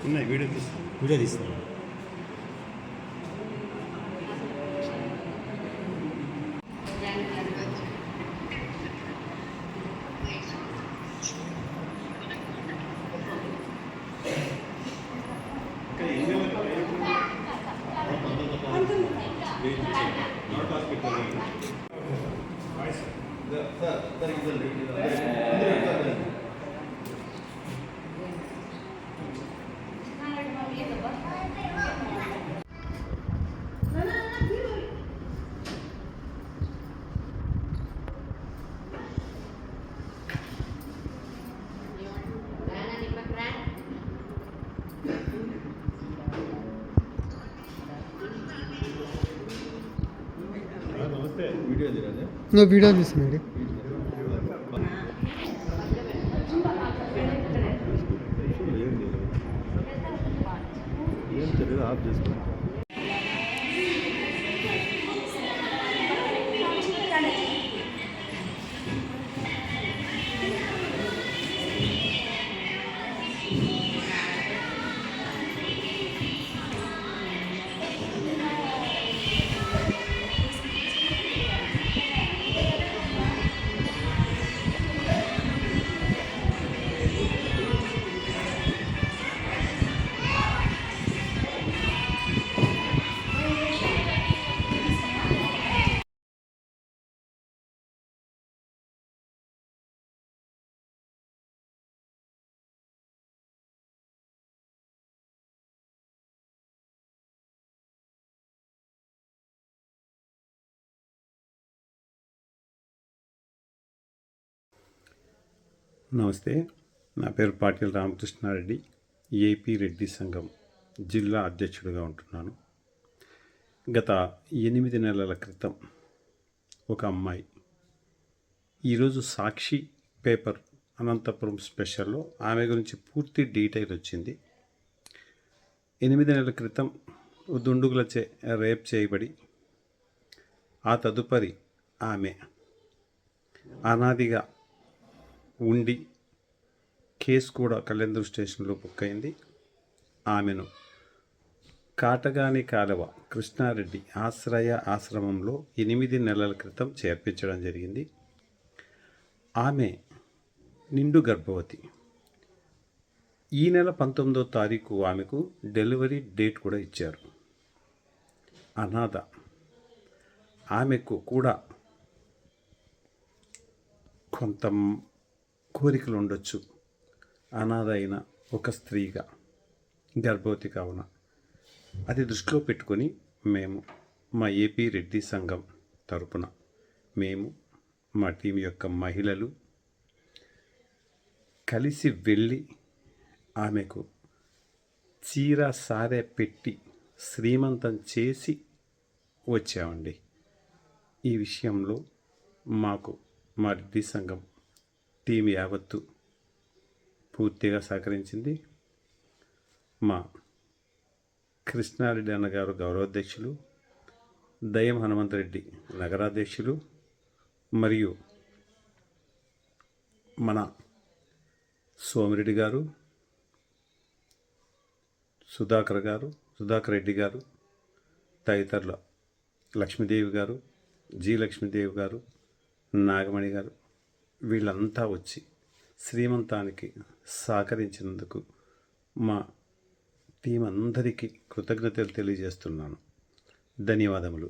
ఉన్నాయి వీడియో తీస్తాను. వీడియో తీస్తున్నాడు. ఏం తెలియదు ఆఫ్ చేసుకో. నమస్తే, నా పేరు పాటిల్ రామకృష్ణారెడ్డి, ఏపీ రెడ్డి సంఘం జిల్లా అధ్యక్షుడిగా ఉంటున్నాను. గత 8 నెలల క్రితం ఒక అమ్మాయి, ఈరోజు సాక్షి పేపర్ అనంతపురం స్పెషల్లో ఆమె గురించి పూర్తి డీటెయిల్ వచ్చింది. 8 నెలల క్రితం దుండుగులచే రేప్ చేయబడి ఆ తదుపరి ఆమె అనాదిగా ఉండి కేసు కూడా కళ్యాణదుర్గం స్టేషన్లో బుక్ అయింది. ఆమెను కాటగాని కాలువ కృష్ణారెడ్డి ఆశ్రమంలో 8 నెలల క్రితం చేర్పించడం జరిగింది. ఆమె నిండు గర్భవతి. ఈ నెల 19వ తారీఖు ఆమెకు డెలివరీ డేట్ కూడా ఇచ్చారు. అనాథ. ఆమెకు కూడా కొంత కోరికలు ఉండొచ్చు. అనాథ అయిన ఒక స్త్రీగా, గర్భవతి కావున అది దృష్టిలో పెట్టుకొని మేము మా ఏపీ రెడ్డి సంఘం తరపున మేము మా టీం యొక్క మహిళలు కలిసి వెళ్ళి ఆమెకు చీర సారె పెట్టి శ్రీమంతం చేసి వచ్చామండి. ఈ విషయంలో మాకు మా రెడ్డి సంఘం టీం యావత్తు పూర్తిగా సహకరించింది. మా కృష్ణారెడ్డి అన్నగారు గౌరవాధ్యక్షులు, దయం హనుమంతరెడ్డి నగరాధ్యక్షులు, మరియు మన సోమిరెడ్డి గారు, సుధాకర్ రెడ్డి గారు, తదితరుల లక్ష్మీదేవి గారు, లక్ష్మీదేవి గారు, నాగమణి గారు, వీళ్ళంతా వచ్చి శ్రీమంతానికి సహకరించినందుకు మా టీం అందరికీ కృతజ్ఞతలు తెలియజేస్తున్నాను. ధన్యవాదములు.